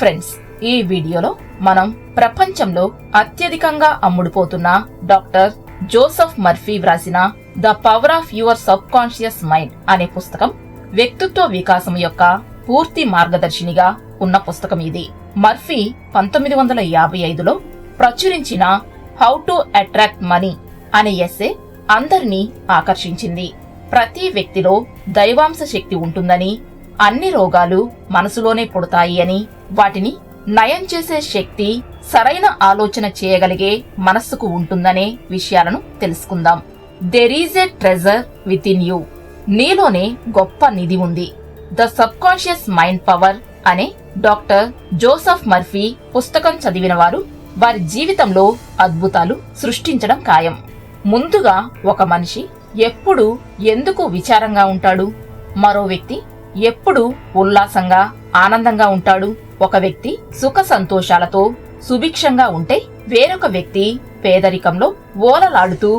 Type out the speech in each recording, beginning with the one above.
Friends, ఈ వీడియోలో మనం ప్రపంచంలో అత్యధికంగా అమ్ముడుపోతున్న డాక్టర్ జోసెఫ్ మర్ఫీ వ్రాసిన the power of your sub conscious mind అనే పుస్తకం వ్యక్తిత్వ వికాసం యొక్క పూర్తి మార్గదర్శినిగా ఉన్న పుస్తకం ఇది. మర్ఫీ 1955లో ప్రచురించిన హౌ టు అట్రాక్ట్ మనీ అనే ఎస్సే అందరినీ ఆకర్షించింది. ప్రతి వ్యక్తిలో దైవాంశ శక్తి ఉంటుందని, అన్ని రోగాలు మనసులోనే పుడతాయి అని, వాటిని నయం చేసే శక్తి సరైన ఆలోచన చేయగలిగే మనస్సుకు ఉంటుందనే విషయాలను తెలుసుకుందాం. There is a treasure with in you. నీలోనే గొప్ప నిధి ఉంది. The sub conscious mind power అనే డాక్టర్ జోసెఫ్ మర్ఫీ పుస్తకం చదివిన వారు వారి జీవితంలో అద్భుతాలు సృష్టించడం ఖాయం. ముందుగా, ఒక మనిషి ఎప్పుడు ఎందుకు విచారంగా ఉంటాడు? మరో వ్యక్తి ఎప్పుడు ఉల్లాసంగా ఆనందంగా ఉంటాడు? ఒక వ్యక్తి సుఖ సంతోషాలతో సుభిక్షంగా ఉంటే వేరొక వ్యక్తి పేదరికంలో ఓలలాడుతూ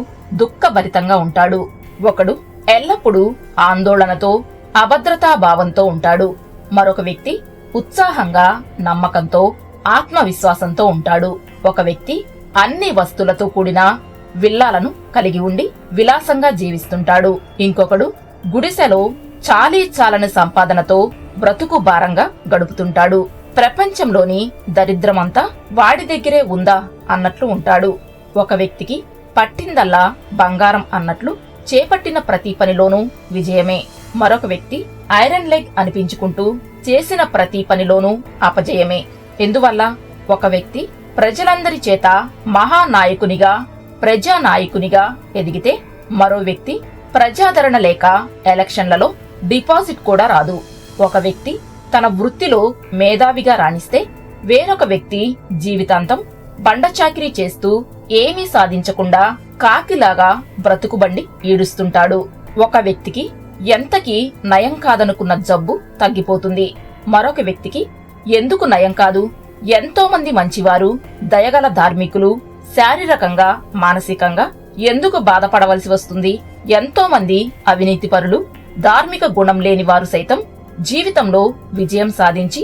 దుఃఖభరితంగా ఉంటాడు. ఒకడు ఎల్లప్పుడూ ఆందోళనతో అభద్రతాభావంతో ఉంటాడు. మరొక వ్యక్తి ఉత్సాహంగా నమ్మకంతో ఆత్మవిశ్వాసంతో ఉంటాడు. ఒక వ్యక్తి అన్ని వస్తువులతో కూడిన విల్లాలను కలిగి ఉండి విలాసంగా జీవిస్తుంటాడు. ఇంకొకడు గుడిసెలో చాలీచాలని సంపాదనతో బ్రతుకు భారంగా గడుపుతుంటాడు. ప్రపంచంలోని దరిద్రమంతా వాడి దగ్గరే ఉందా అన్నట్లు ఉంటాడు. ఒక వ్యక్తికి పట్టిందల్లా బంగారం అన్నట్లు చేపట్టిన ప్రతి పనిలోనూ విజయమే. మరొక వ్యక్తి ఐరన్ లెగ్ అనిపించుకుంటూ చేసిన ప్రతి పనిలోనూ అపజయమే. ఎందువల్ల? ఒక వ్యక్తి ప్రజలందరి చేత మహానాయకునిగా, ప్రజానాయకునిగా ఎదిగితే, మరో వ్యక్తి ప్రజాదరణ లేక ఎలక్షన్లలో డిపాజిట్ కూడా రాదు. ఒక వ్యక్తి తన వృత్తిలో మేధావిగా రాణిస్తే, వేరొక వ్యక్తి జీవితాంతం బండచాకిరీ చేస్తూ ఏమీ సాధించకుండా కాకిలాగా బ్రతుకుబండి ఈడుస్తుంటాడు. ఒక వ్యక్తికి ఎంతకీ నయం కాదనుకున్న జబ్బు తగ్గిపోతుంది. మరొక వ్యక్తికి ఎందుకు నయం కాదు? ఎంతో మంది మంచివారు, దయగల ధార్మికులు శారీరకంగా, మానసికంగా ఎందుకు బాధపడవలసి వస్తుంది? ఎంతో మంది అవినీతిపరులు, ధార్మిక గుణం లేని వారు సైతం జీవితంలో విజయం సాధించి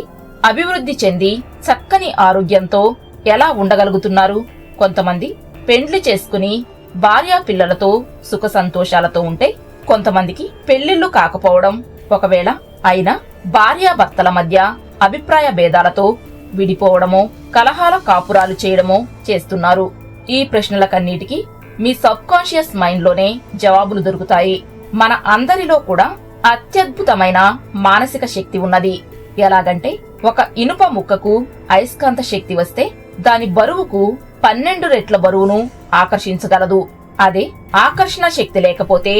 అభివృద్ధి చెంది చక్కని ఆరోగ్యంతో ఎలా ఉండగలుగుతున్నారు? కొంతమంది పెండ్లి చేసుకుని భార్యా పిల్లలతో సుఖ సంతోషాలతో ఉంటే, కొంతమందికి పెళ్లిళ్లు కాకపోవడం, ఒకవేళ అయినా భార్యాభర్తల మధ్య అభిప్రాయ భేదాలతో విడిపోవడమో, కలహాల కాపురాలు చేయడమో చేస్తున్నారు. ఈ ప్రశ్నలకన్నిటికీ మీ సబ్ కాన్షియస్ మైండ్ లోనే జవాబులు దొరుకుతాయి. మన అందరిలో కూడా అత్యద్భుతమైన మానసిక శక్తి ఉన్నది. ఎలాగంటే, ఒక ఇనుప ముక్కకు అయస్కాంత శక్తి వస్తే దాని బరువుకు 12 రెట్ల బరువును ఆకర్షించగలదు. అదే ఆకర్షణ శక్తి లేకపోతే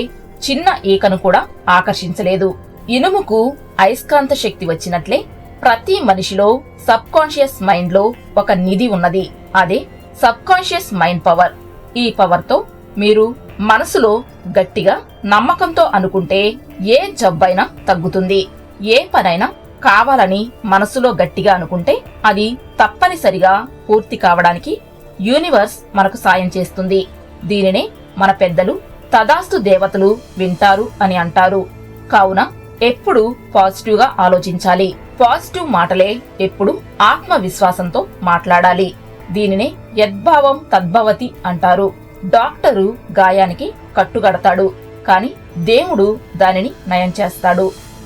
చిన్న ఈకను కూడా ఆకర్షించలేదు. ఇనుముకు అయస్కాంత శక్తి వచ్చినట్లే ప్రతి మనిషిలో సబ్ కాన్షియస్ మైండ్ లో ఒక నిధి ఉన్నది. అదే సబ్ కాన్షియస్ మైండ్ పవర్. ఈ పవర్ తో మీరు మనసులో గట్టిగా నమ్మకంతో అనుకుంటే ఏ జబ్బైనా తగ్గుతుంది. ఏ పనైనా కావాలని మనసులో గట్టిగా అనుకుంటే అది తప్పనిసరిగా పూర్తి కావడానికి యూనివర్స్ మనకు సాయం చేస్తుంది. దీనినే మన పెద్దలు తదాస్తు దేవతలు వింటారు అని అంటారు. కావున ఎప్పుడు పాజిటివ్ గా ఆలోచించాలి. పాజిటివ్ మాటలే ఎప్పుడు ఆత్మవిశ్వాసంతో మాట్లాడాలి. దీనినే యద్భావం తద్భవతి అంటారు. డాక్టరు గాయానికి కట్టుగడతాడు, కాని దేవుడు దానిని నయం చేస్తాడు.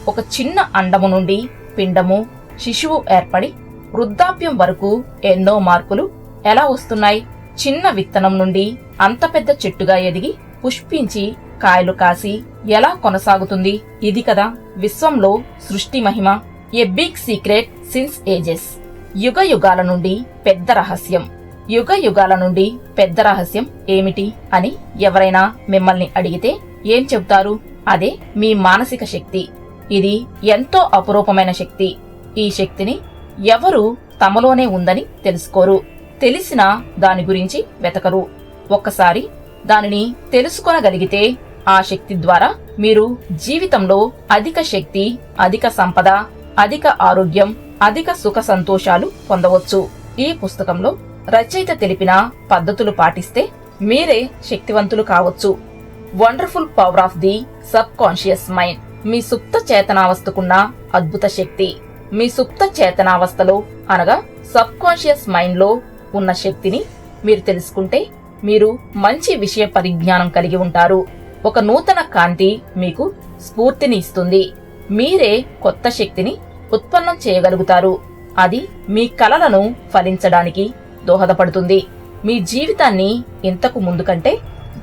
ఒక చిన్న అండము నుండి పిండము, శిశువు ఏర్పడి వృద్ధాప్యం వరకు ఎన్నో మార్పులు ఎలా వస్తున్నాయి? చిన్న విత్తనం నుండి అంత పెద్ద చెట్టుగా ఎదిగి పుష్పించి కాయలు కాసి ఎలా కొనసాగుతుంది? ఇది కదా విశ్వంలో సృష్టి మహిమ. A big secret since ages. యుగ యుగాల నుండి పెద్ద రహస్యం. యుగ యుగాల నుండి పెద్ద రహస్యం ఏమిటి అని ఎవరైనా మిమ్మల్ని అడిగితే ఏం చెబుతారు? అదే మీ మానసిక శక్తి. ఇది ఎంతో అపురూపమైన శక్తి. ఈ శక్తిని ఎవరు తమలోనే ఉందని తెలుసుకోరు. తెలిసినా దాని గురించి వెతకరు. ఒక్కసారి దానిని తెలుసుకొనగలిగితే ఆ శక్తి ద్వారా మీరు జీవితంలో అధిక శక్తి, అధిక సంపద, అధిక ఆరోగ్యం, అధిక సుఖ సంతోషాలు పొందవచ్చు. ఈ పుస్తకంలో రచయిత తెలిపిన పద్ధతులు పాటిస్తే మీరే శక్తివంతులు కావచ్చు. Wonderful power of the subconscious mind. మీ సుప్త చేతనావస్థకున్న అద్భుత శక్తి. మీ సుప్త చేతనావస్థలో అనగా సబ్ కాన్షియస్ మైండ్ లో ఉన్న శక్తిని మీరు తెలుసుకుంటే మీరు మంచి విషయ పరిజ్ఞానం కలిగి ఉంటారు. ఒక నూతన కాంతి మీకు స్ఫూర్తిని ఇస్తుంది. మీరే కొత్త శక్తిని ఉత్పన్నం చేయగలుగుతారు. అది మీ కలలను ఫలించడానికి దోహదపడుతుంది. మీ జీవితాన్ని ఇంతకు ముందు కంటే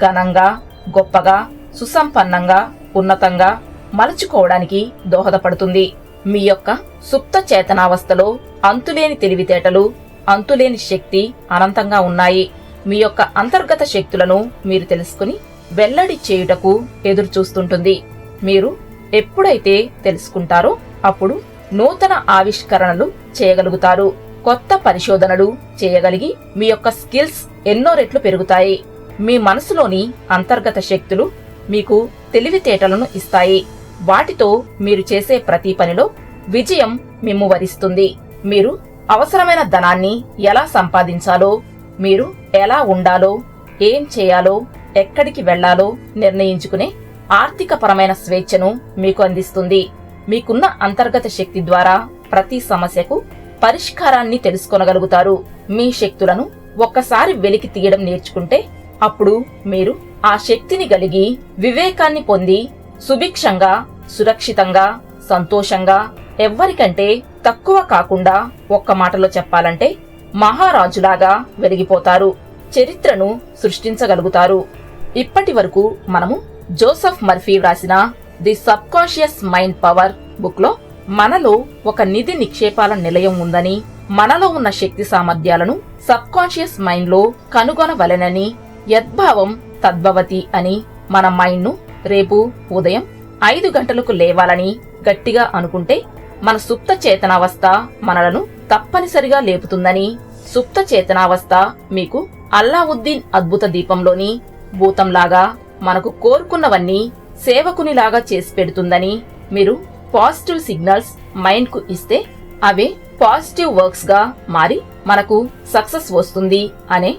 ఘనంగా, గొప్పగా, సుసంపన్నంగా, ఉన్నతంగా మలుచుకోవడానికి దోహదపడుతుంది. మీ యొక్క సుప్త చేతనావస్థలో అంతులేని తెలివితేటలు, అంతులేని శక్తి అనంతంగా ఉన్నాయి. మీ యొక్క అంతర్గత శక్తులను మీరు తెలుసుకుని వెల్లడి చేయుటకు ఎదురు చూస్తుంటుంది. మీరు ఎప్పుడైతే తెలుసుకుంటారో అప్పుడు నూతన ఆవిష్కరణలు చేయగలుగుతారు. కొత్త పరిశోధనలు చేయగలిగి మీ యొక్క స్కిల్స్ ఎన్నో రెట్లు పెరుగుతాయి. మీ మనసులోని అంతర్గత శక్తులు మీకు తెలివితేటలను ఇస్తాయి. వాటితో మీరు చేసే ప్రతి పనిలో విజయం మిమ్ము వరిస్తుంది. మీరు అవసరమైన ధనాన్ని ఎలా సంపాదించాలో, మీరు ఎలా ఉండాలో, ఏం చేయాలో, ఎక్కడికి వెళ్లాలో నిర్ణయించుకునే ఆర్థికపరమైన స్వేచ్ఛను మీకు అందిస్తుంది. మీకున్న అంతర్గత శక్తి ద్వారా ప్రతి సమస్యకు పరిష్కారాన్ని తెలుసుకొనగలుగుతారు. మీ శక్తులను ఒక్కసారి వెలికి తీయడం నేర్చుకుంటే అప్పుడు మీరు ఆ శక్తిని కలిగి వివేకాన్ని పొంది సుభిక్షంగా, సురక్షితంగా, సంతోషంగా, ఎవ్వరికంటే తక్కువ కాకుండా, ఒక్క మాటలో చెప్పాలంటే మహారాజులాగా వెలిగిపోతారు. చరిత్రను సృష్టించగలుగుతారు. ఇప్పటి వరకు మనము జోసెఫ్ మర్ఫీ వ్రాసిన the subconscious mind power book లో మనలో ఒక నిధి నిక్షేపాల నిలయం ఉందని, మనలో ఉన్న శక్తి సామర్థ్యాలను సబ్ కాన్షియస్ మైండ్ లో కనుగొనవలెనని, యద్భావం తద్భవతి అని మన మైండ్ ను రేపు ఉదయం 5 గంటలకు లేవాలని గట్టిగా అనుకుంటే మన సుప్త చేతనావస్థ మనలను తప్పనిసరిగా లేపుతుందని, సుప్త చేతనావస్థ మీకు అల్లావుద్దీన్ అద్భుత దీపంలోని భూతంలాగా మనకు కోరుకున్నవన్నీ సేవకునిలాగా చేసి పెడుతుందని, మీరు పాజిటివ్ సిగ్నల్స్ మైండ్ కు ఇస్తే అవే పాజిటివ్ వర్క్స్ గా మారి మనకు సక్సెస్ వస్తుంది అనే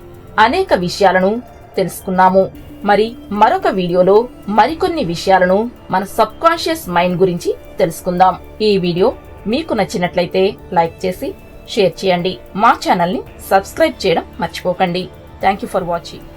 అనేక విషయాలను తెలుసుకున్నాము. మరి మరొక వీడియోలో మరికొన్ని విషయాలను మన సబ్ కాన్షియస్ మైండ్ గురించి తెలుసుకుందాం. ఈ వీడియో మీకు నచ్చినట్లయితే లైక్ చేసి షేర్ చేయండి. మా ఛానల్ ని సబ్స్క్రైబ్ చేయడం మర్చిపోకండి. Thank you for watching.